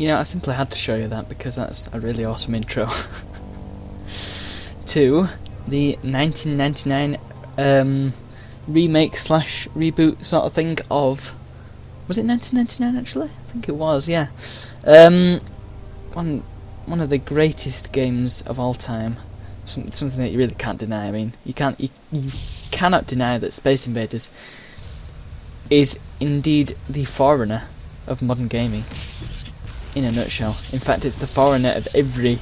You know, I simply had to show you that because that's a really awesome intro to the 1999 remake slash reboot sort of thing of... Was it 1999 actually? I think it was, yeah. One of the greatest games of all time. Something that you really can't deny. I mean, you cannot deny that Space Invaders is indeed the forerunner of modern gaming, in a nutshell. In fact, it's the forerunner of every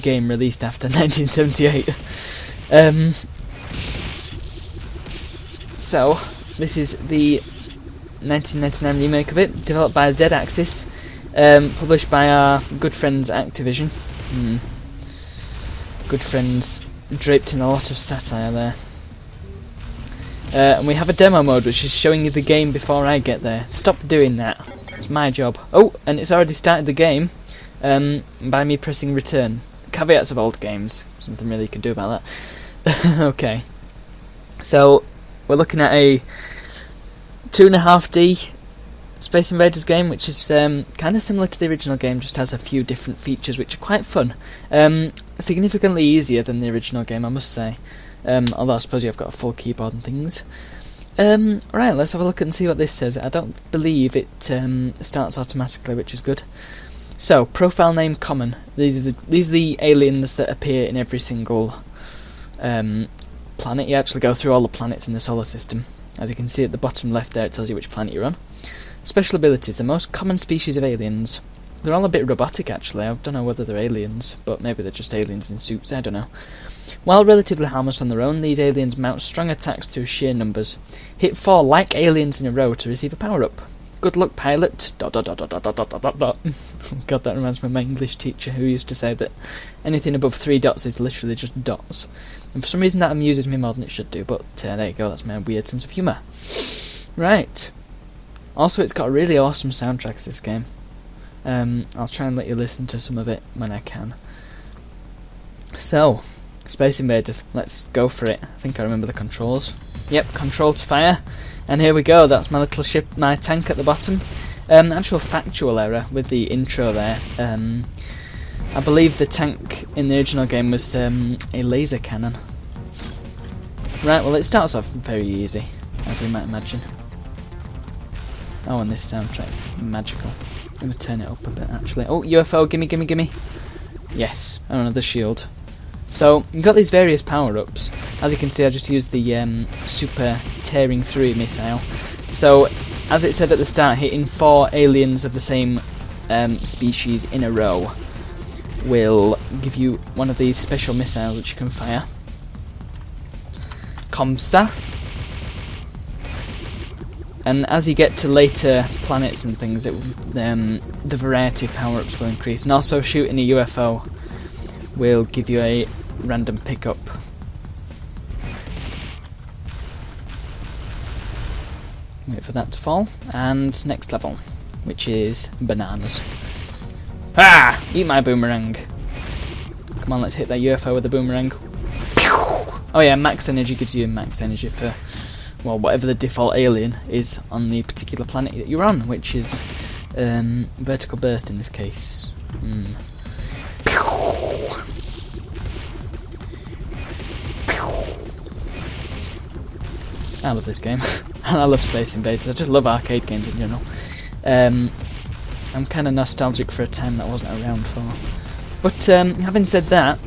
game released after 1978. So, this is the 1999 remake of it, developed by Z-Axis, published by our good friends Activision. Good friends draped in a lot of satire there. And we have a demo mode which is showing you the game before I get there. Stop doing that. It's my job. Oh, and it's already started the game by me pressing return. Caveats of old games. Something really you can do about that. Okay. So, we're looking at a 2.5D Space Invaders game, which is kind of similar to the original game, just has a few different features which are quite fun. Significantly easier than the original game, I must say. Although I suppose you've got a full keyboard and things. Right, let's have a look and see what this says. I don't believe it starts automatically, which is good. So, profile name common. These are the aliens that appear in every single planet. You actually go through all the planets in the solar system. As you can see at the bottom left there, it tells you which planet you're on. Special abilities, the most common species of aliens. They're all a bit robotic actually. I don't know whether they're aliens, but maybe they're just aliens in suits, I don't know. While relatively harmless on their own, these aliens mount strong attacks through sheer numbers. Hit 4 like aliens in a row to receive a power-up. Good luck, pilot. ... God, that reminds me of my English teacher who used to say that anything above 3 dots is literally just dots. And for some reason that amuses me more than it should do, but there you go, that's my weird sense of humour. Right. Also, it's got a really awesome soundtrack, this game. I'll try and let you listen to some of it when I can. So, Space Invaders, let's go for it. I think I remember the controls. Yep, control to fire. And here we go, that's my little ship, my tank at the bottom. Actual factual error with the intro there. I believe the tank in the original game was a laser cannon. Right, well it starts off very easy, as you might imagine. Oh, and this soundtrack, magical. I'm going to turn it up a bit actually. Oh, UFO, gimme. Yes, and another shield. So, you've got these various power-ups. As you can see, I just used the super tearing through missile. So, as it said at the start, hitting 4 aliens of the same species in a row will give you one of these special missiles which you can fire. Comsa. And as you get to later planets and things, the variety of power-ups will increase. And also shooting a UFO will give you a random pickup. Wait for that to fall. And next level, which is bananas. Ah! Eat my boomerang. Come on, let's hit that UFO with the boomerang. Oh yeah, max energy gives you max energy for... well, whatever the default alien is on the particular planet that you're on, which is vertical burst in this case. I love this game. And I love Space Invaders. I just love arcade games in general. I'm kind of nostalgic for a time that I wasn't around for. But having said that,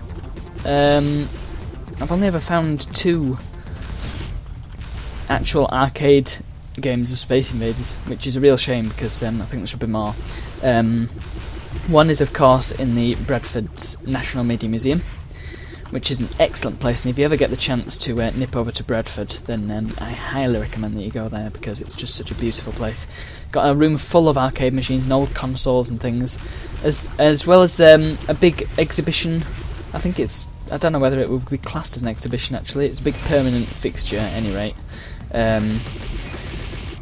I've only ever found 2 actual arcade games of Space Invaders, which is a real shame because I think there should be more. One is, of course, in the Bradford's National Media Museum, which is an excellent place, and if you ever get the chance to nip over to Bradford, then I highly recommend that you go there because it's just such a beautiful place. Got a room full of arcade machines and old consoles and things, as well as a big exhibition. I think it's... I don't know whether it would be classed as an exhibition actually, it's a big permanent fixture at any rate,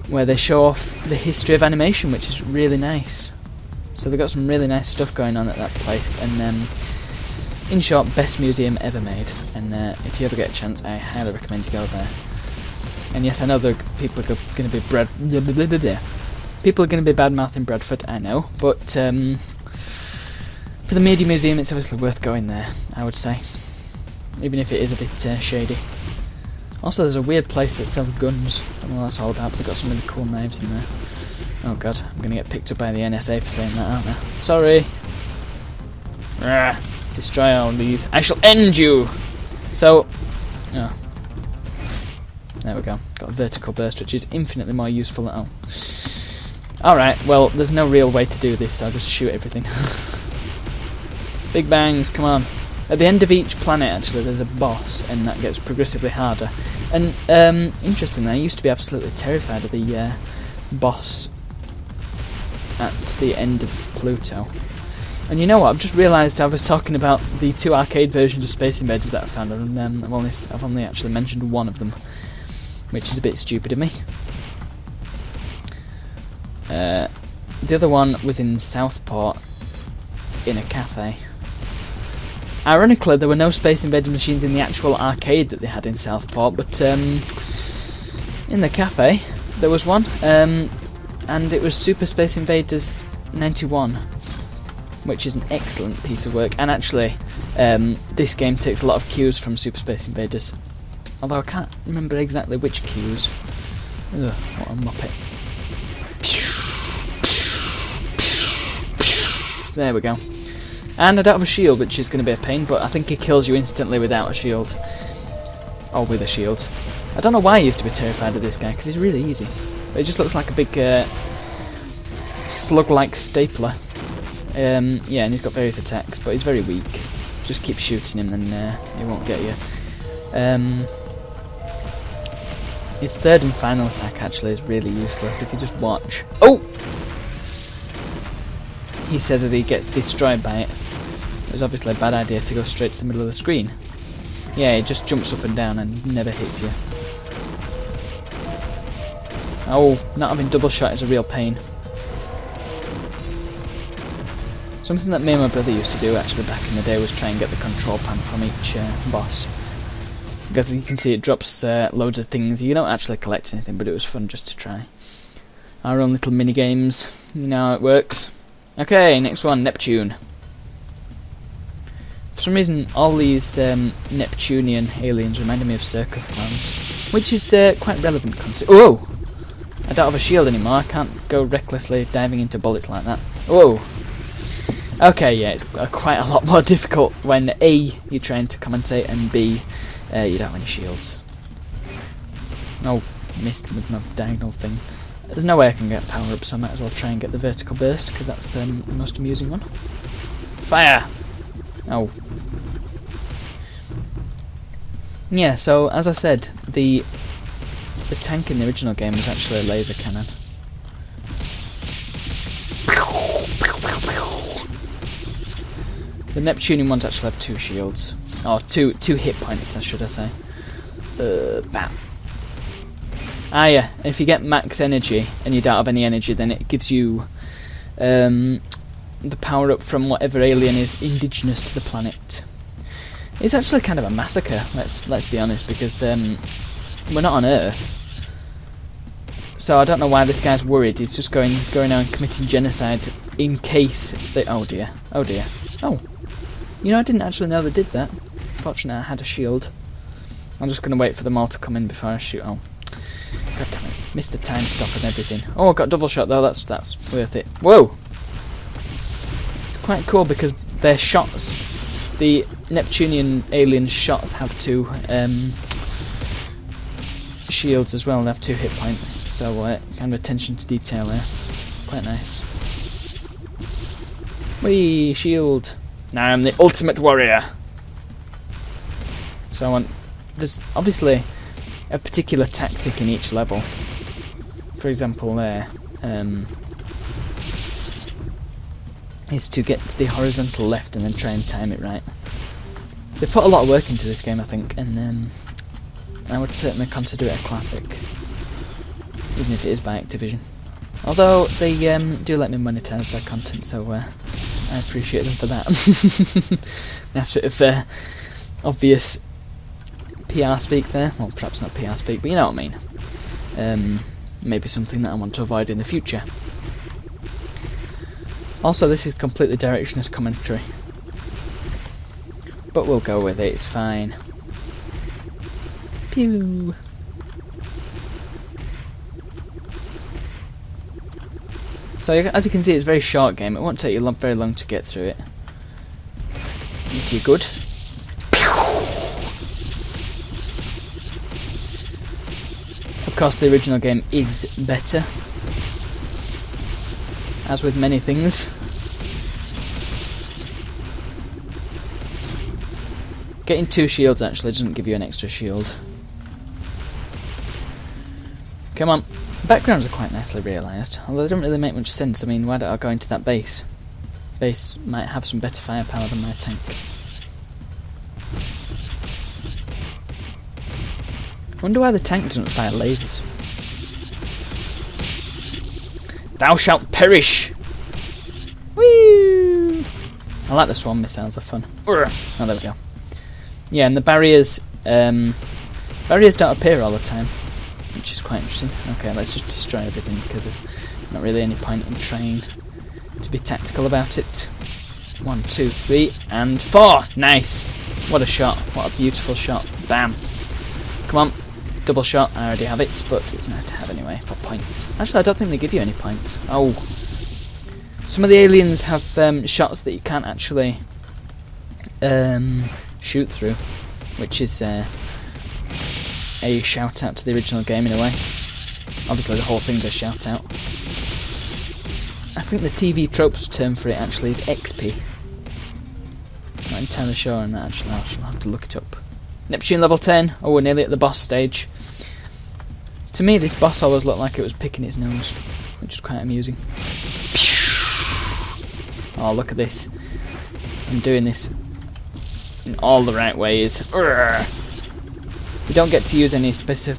where they show off the history of animation, which is really nice. So they've got some really nice stuff going on at that place, and in short, best museum ever made, and if you ever get a chance, I highly recommend you go there. And yes, I know there are people are going to be People are going to be bad-mouthing Bradford, I know, but for the Media Museum it's obviously worth going there, I would say. Even if it is a bit shady. Also, there's a weird place that sells guns. I don't know what that's all about, but they've got some really cool knives in there. Oh god, I'm going to get picked up by the NSA for saying that, aren't I? Sorry! Destroy all these. I shall end you! So, oh. There we go. Got a vertical burst, which is infinitely more useful at all. Alright, well, there's no real way to do this, so I'll just shoot everything. Big bangs, come on. At the end of each planet, actually, there's a boss, and that gets progressively harder. And, interestingly, I used to be absolutely terrified of the boss at the end of Pluto. And you know what, I've just realised I was talking about the 2 arcade versions of Space Invaders that I found, and I've only actually mentioned one of them, which is a bit stupid of me. The other one was in Southport, in a cafe. Ironically, there were no Space Invaders machines in the actual arcade that they had in Southport, but in the cafe there was one, and it was Super Space Invaders 91, which is an excellent piece of work, and actually this game takes a lot of cues from Super Space Invaders, although I can't remember exactly which cues. Ugh, what a muppet. There we go. And I don't have a shield, which is going to be a pain, but I think he kills you instantly without a shield. Or with a shield. I don't know why I used to be terrified of this guy, because he's really easy. But he just looks like a big slug-like stapler. Yeah, and he's got various attacks, but he's very weak. Just keep shooting him, then he won't get you. His third and final attack, actually, is really useless if you just watch. Oh! He says as he gets destroyed by it. It was obviously a bad idea to go straight to the middle of the screen. Yeah, it just jumps up and down and never hits you. Oh, not having double shot is a real pain. Something that me and my brother used to do actually back in the day was try and get the control panel from each boss. Because you can see it drops loads of things. You don't actually collect anything, but it was fun just to try. Our own little mini games. You know how it works. Okay, next one, Neptune. For some reason, all these Neptunian aliens reminded me of circus clowns, which is quite relevant. Whoa! I don't have a shield anymore. I can't go recklessly diving into bullets like that. Whoa! Okay, yeah, it's quite a lot more difficult when A, you're trying to commentate, and B, you don't have any shields. Oh, missed with my diagonal thing. There's no way I can get power up, so I might as well try and get the vertical burst, because that's the most amusing one. Fire! Oh. Yeah, so as I said, the tank in the original game was actually a laser cannon. The Neptunian ones actually have 2 shields. Or two hit points, should I say. Bam. Ah yeah, and if you get max energy and you don't have any energy, then it gives you the power up from whatever alien is indigenous to the planet. It's actually kind of a massacre, let's be honest, because we're not on Earth. So I don't know why this guy's worried. He's just going out and committing genocide in case they... Oh dear, oh dear. Oh, you know, I didn't actually know they did that. Fortunately, I had a shield. I'm just going to wait for them all to come in before I shoot. Oh. God damn it. Missed the time stop and everything. Oh, I got double shot though, that's worth it. Whoa! It's quite cool because their shots, the Neptunian alien shots have 2 shields as well, and they have 2 hit points. So kind of attention to detail there. Quite nice. Whee! Shield! Now I'm the ultimate warrior! So there's obviously a particular tactic in each level. For example, there is to get to the horizontal left and then try and time it right. They've put a lot of work into this game, I think, and I would certainly consider it a classic, even if it is by Activision. Although they do let me monetize their content, so I appreciate them for that. That's a bit of obvious PR speak there. Well, perhaps not PR speak, but you know what I mean. Maybe something that I want to avoid in the future. Also, this is completely directionless commentary. But we'll go with it, it's fine. Pew! So, as you can see, it's a very short game. It won't take you very long to get through it. If you're good. Of course, the original game is better. As with many things. Getting 2 shields actually doesn't give you an extra shield. Come on. The backgrounds are quite nicely realised, although they don't really make much sense. I mean, why don't I go into that base? Base might have some better firepower than my tank. Wonder why the tank doesn't fire lasers. Thou shalt perish! Woo! I like the swarm missiles, they're fun. Oh, there we go. Yeah, and the barriers barriers don't appear all the time, which is quite interesting. Okay, let's just destroy everything because there's not really any point in trying to be tactical about it. 1, 2, 3, and 4! Nice! What a shot. What a beautiful shot. Bam! Come on. Double shot. I already have it, but it's nice to have anyway for points. Actually, I don't think they give you any points. Oh. Some of the aliens have shots that you can't actually shoot through, which is a shout out to the original game in a way. Obviously, the whole thing's a shout out. I think the TV tropes term for it actually is XP. Not entirely sure on that actually. I'll have to look it up. Neptune level 10. Oh, we're nearly at the boss stage. To me, this boss always looked like it was picking its nose, which is quite amusing. Oh, look at this. I'm doing this in all the right ways. You don't get to use any special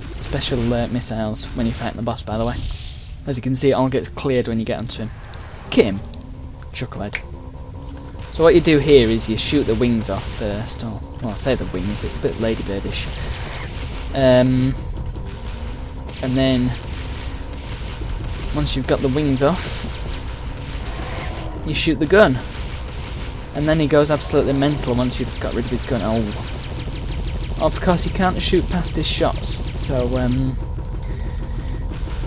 missiles when you fight the boss, by the way. As you can see, it all gets cleared when you get onto him. Kim. Chucklehead. So what you do here is you shoot the wings off first. Or, well, I say the wings, it's a bit ladybirdish. And then, once you've got the wings off, you shoot the gun. And then he goes absolutely mental once you've got rid of his gun. Oh. Of course, you can't shoot past his shots, so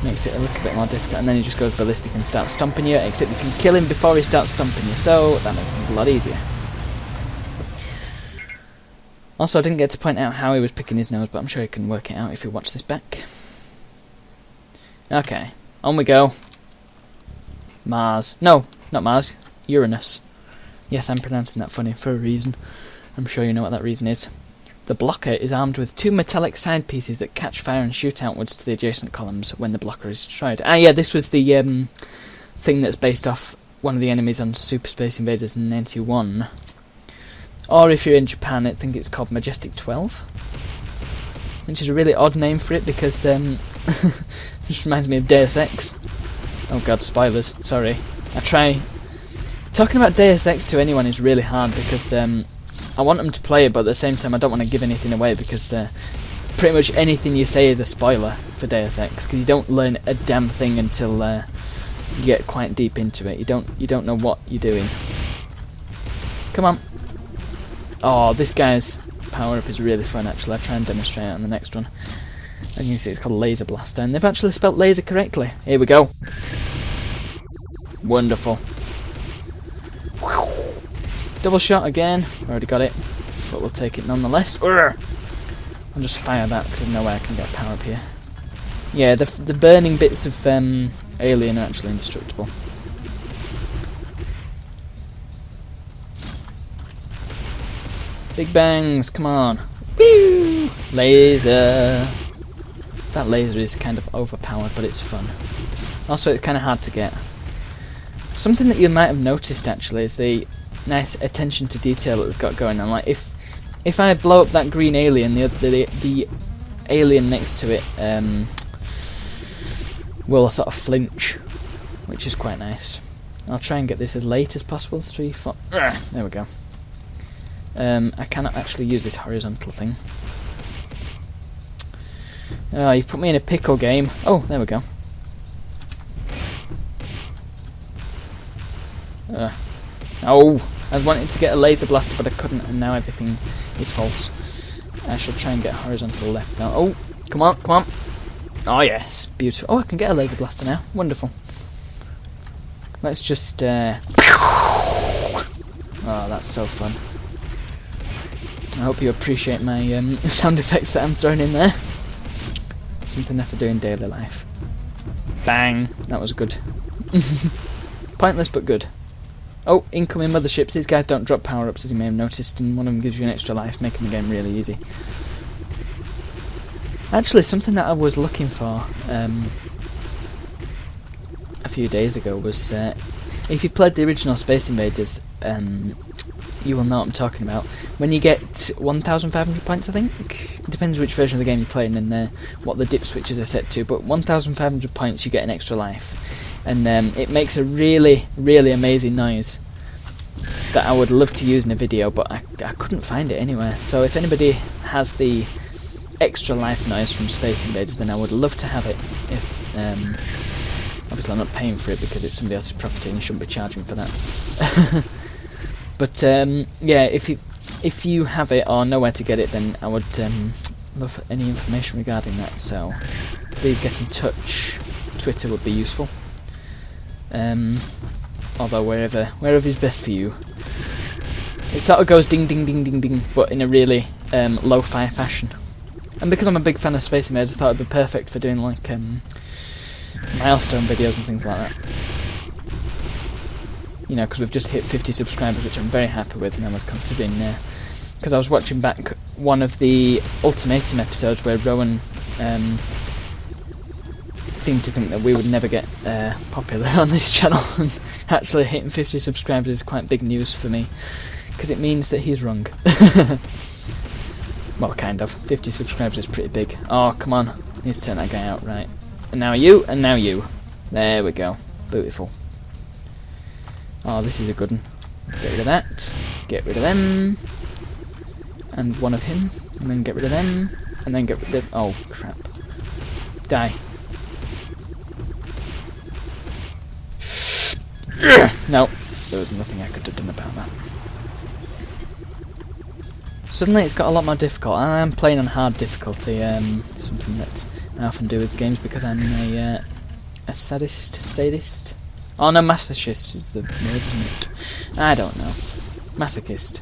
makes it a little bit more difficult. And then he just goes ballistic and starts stomping you, except you can kill him before he starts stomping you, so that makes things a lot easier. Also, I didn't get to point out how he was picking his nose, but I'm sure you can work it out if you watch this back. Okay, on we go. Mars. No, not Mars. Uranus. Yes, I'm pronouncing that funny for a reason. I'm sure you know what that reason is. The blocker is armed with 2 metallic side pieces that catch fire and shoot outwards to the adjacent columns when the blocker is destroyed. Ah, yeah, this was the thing that's based off one of the enemies on Super Space Invaders in 91. Or if you're in Japan, I think it's called Majestic 12. Which is a really odd name for it because this reminds me of Deus Ex. Oh god, spoilers, sorry. Talking about Deus Ex to anyone is really hard because I want them to play it, but at the same time I don't want to give anything away because pretty much anything you say is a spoiler for Deus Ex because you don't learn a damn thing until you get quite deep into it. You don't know what you're doing. Come on. Oh, this guy's power-up is really fun actually. I'll try and demonstrate it on the next one. And you can see it's called Laser Blaster, and they've actually spelt laser correctly. Here we go. Wonderful. Double shot again. Already got it, but we'll take it nonetheless. I'll just fire that because there's no way I can get power up here. Yeah, the burning bits of alien are actually indestructible. Big bangs, come on. Woo! Laser. That laser is kind of overpowered, but it's fun. Also, it's kind of hard to get. Something that you might have noticed actually is the nice attention to detail that they've got going on. Like if I blow up that green alien, the alien next to it will sort of flinch, which is quite nice. I'll try and get this as late as possible. 3, 4. There we go. I cannot actually use this horizontal thing. Oh, you've put me in a pickle game. Oh, there we go. Oh, I wanted to get a laser blaster, but I couldn't, and now everything is false. I shall try and get horizontal left now. Oh, come on, come on. Oh, yes, beautiful. Oh, I can get a laser blaster now. Wonderful. Let's just... Oh, that's so fun. I hope you appreciate my sound effects that I'm throwing in there. Something that I do in daily life. Bang! That was good. Pointless, but good. Oh, incoming motherships. These guys don't drop power-ups, as you may have noticed, and one of them gives you an extra life, making the game really easy. Actually, something that I was looking for a few days ago was, if you've played the original Space Invaders, you will know what I'm talking about. When you get 1,500 points, I think? It depends which version of the game you're playing and what the dip switches are set to, but 1,500 points you get an extra life. And it makes a really, really amazing noise that I would love to use in a video, but I couldn't find it anywhere. So if anybody has the extra life noise from Space Invaders, then I would love to have it. If obviously I'm not paying for it because it's somebody else's property and you shouldn't be charging for that. But yeah, if you have it or know where to get it, then I would love any information regarding that. So please get in touch. Twitter would be useful. Although wherever is best for you. It sort of goes ding ding ding ding ding, but in a really lo-fi fashion. And because I'm a big fan of Space Invaders, I thought it'd be perfect for doing like milestone videos and things like that. You know, because we've just hit 50 subscribers, which I'm very happy with, and I was considering, because I was watching back one of the Ultimatum episodes where Rowan seemed to think that we would never get popular on this channel, and actually hitting 50 subscribers is quite big news for me, because it means that he's wrong. Well, kind of. 50 subscribers is pretty big. Oh, come on. Need to turn that guy out, right. And now you, and now you. There we go. Beautiful. Oh, this is a good one. Get rid of that. Get rid of them. And one of him. And then get rid of them. And then get rid of... Oh, crap. Die. No. There was nothing I could have done about that. Suddenly it's got a lot more difficult. I am playing on hard difficulty, something that I often do with games because I'm a sadist. Oh no, masochist is the word, isn't it? I don't know. Masochist.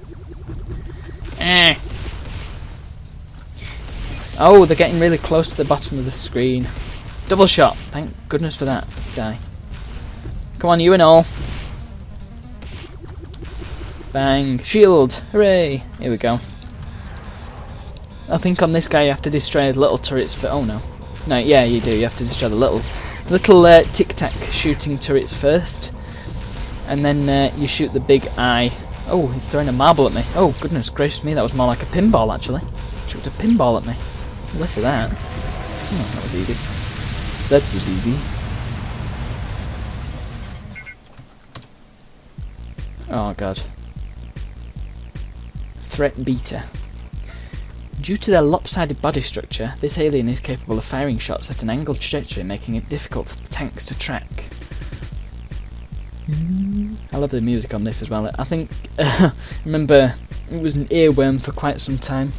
Oh, they're getting really close to the bottom of the screen. Double shot. Thank goodness for that. Die. Come on, you and all. Bang. Shield. Hooray. Here we go. I think on this guy you have to destroy his little turrets for... Oh no. No, yeah, you do. You have to destroy the little tic-tac shooting turrets first. And then you shoot the big eye. Oh, he's throwing a marble at me. Oh, goodness gracious me. That was more like a pinball, actually. Chucked a pinball at me. Less of that. Oh, that was easy. That was easy. Oh, God. Threat beta. Due to their lopsided body structure, this alien is capable of firing shots at an angled trajectory, making it difficult for the tanks to track. I love the music on this as well. I think, remember, it was an earworm for quite some time.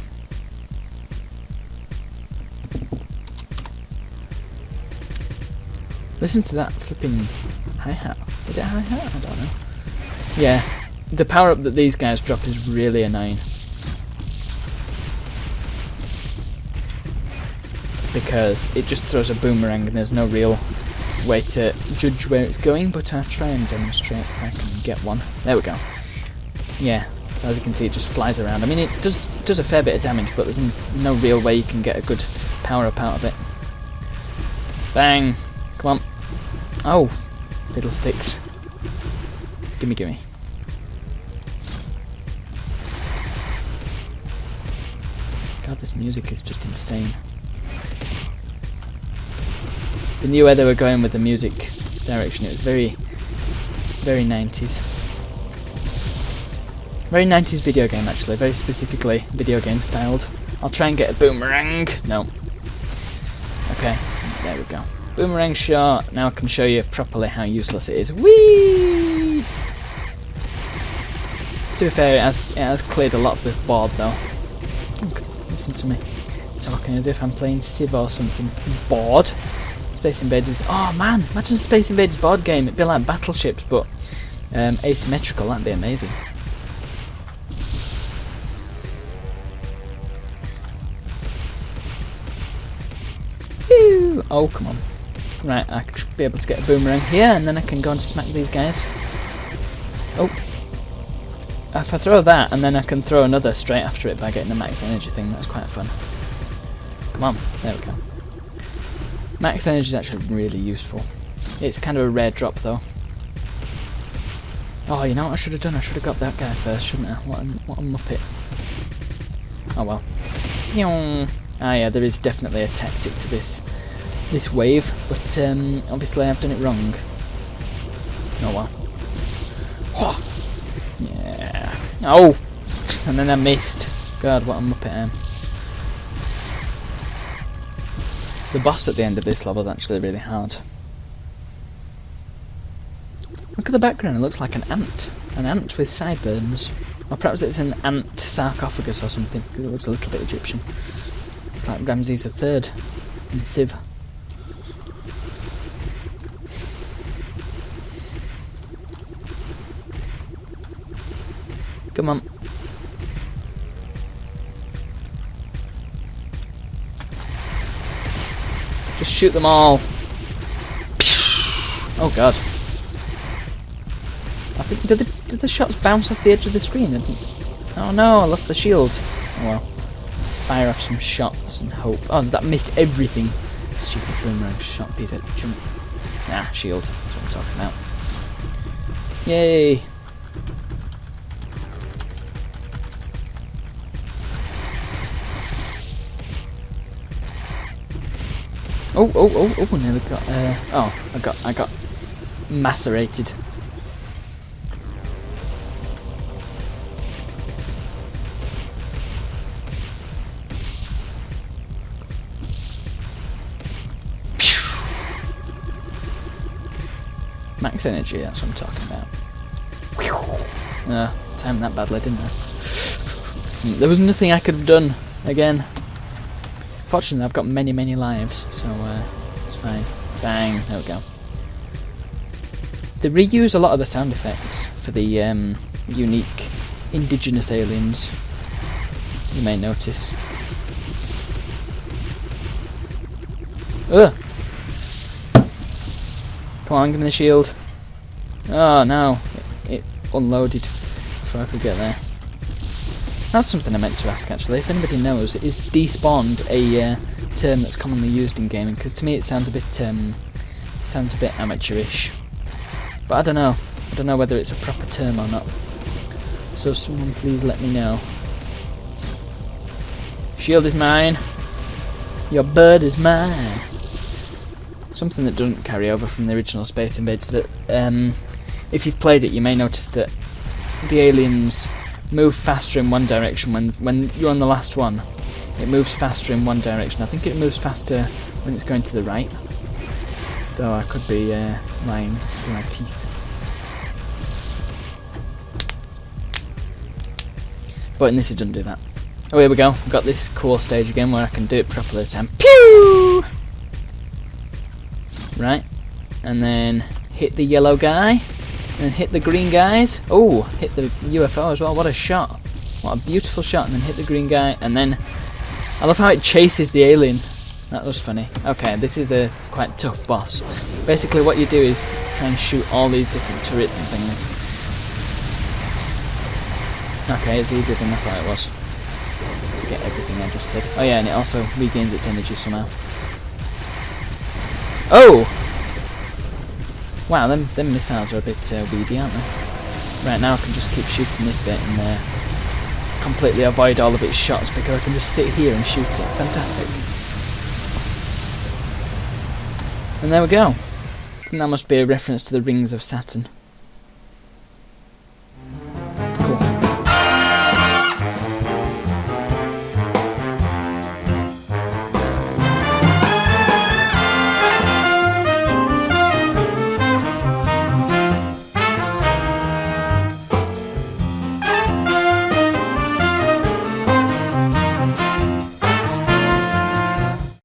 Listen to that flipping hi-hat. Is it a hi-hat? I don't know. Yeah, the power-up that these guys drop is really annoying. Because it just throws a boomerang and there's no real way to judge where it's going, but I'll try and demonstrate if I can get one. There we go. Yeah, so as you can see it just flies around. I mean it does a fair bit of damage, but there's no real way you can get a good power-up out of it. Bang! Come on. Oh! Fiddlesticks. Gimme, gimme. God, this music is just insane. They knew where they were going with the music direction. It was very, very 90s. Very 90s video game, actually. Very specifically video game styled. I'll try and get a boomerang. No. Okay, there we go. Boomerang shot. Now I can show you properly how useless it is. Whee! To be fair, it has cleared a lot of the board though. Look, listen to me talking as if I'm playing Civ or something. Bored. Space Invaders. Oh man, imagine a Space Invaders board game. It'd be like Battleships, but asymmetrical. That'd be amazing. Whew. Oh, come on. Right, I should be able to get a boomerang here, and then I can go and smack these guys. Oh. If I throw that, and then I can throw another straight after it by getting the max energy thing, that's quite fun. Come on, there we go. Max energy is actually really useful. It's kind of a rare drop though. Oh, you know what I should have done? I should have got that guy first, shouldn't I? What a muppet. Oh well. Ah yeah, there is definitely a tactic to this wave, but obviously I've done it wrong. Oh well. Whoa. Yeah. Oh! And then I missed. God, what a muppet I am. The boss at the end of this level is actually really hard. Look at the background, it looks like an ant. An ant with sideburns. Or perhaps it's an ant sarcophagus or something, because it looks a little bit Egyptian. It's like Ramses III in Civ. Come on. Just shoot them all. Oh god. I think did the shots bounce off the edge of the screen? Oh no, I lost the shield. Oh well. Fire off some shots and hope. Oh, that missed everything. Stupid boomerang shot piece of junk. Nah, shield. That's what I'm talking about. Yay. Oh, nearly got, I got macerated. Max energy, that's what I'm talking about. Timed that badly, didn't I? There was nothing I could have done, again. Fortunately, I've got many lives, so it's fine. Bang, there we go. They reuse a lot of the sound effects for the unique indigenous aliens, you may notice. Ugh! Come on, give me the shield. Oh no, it unloaded before I could get there. That's something I meant to ask actually, if anybody knows, is despawned a term that's commonly used in gaming? Because to me it sounds a bit amateurish. But I don't know whether it's a proper term or not. So someone please let me know. Shield is mine. Your bird is mine. Something that doesn't carry over from the original Space Invaders, that if you've played it you may notice that the aliens move faster in one direction when you're on the last one. It moves faster in one direction. I think it moves faster when it's going to the right. Though I could be lying through my teeth. But in this it doesn't do that. Oh, here we go. We've got this cool stage again where I can do it properly this time. Pew! Right. And then hit the yellow guy. And hit the green guys. Oh, hit the UFO as well. What a shot. What a beautiful shot. And then hit the green guy. And then I love how it chases the alien. That was funny. Okay, this is the quite tough boss. Basically what you do is try and shoot all these different turrets and things. Okay, it's easier than I thought it was. Forget everything I just said. Oh yeah, and it also regains its energy somehow. Oh! Wow, them missiles are a bit weedy, aren't they? Right, now I can just keep shooting this bit and completely avoid all of its shots because I can just sit here and shoot it. Fantastic. And there we go. I think that must be a reference to the rings of Saturn.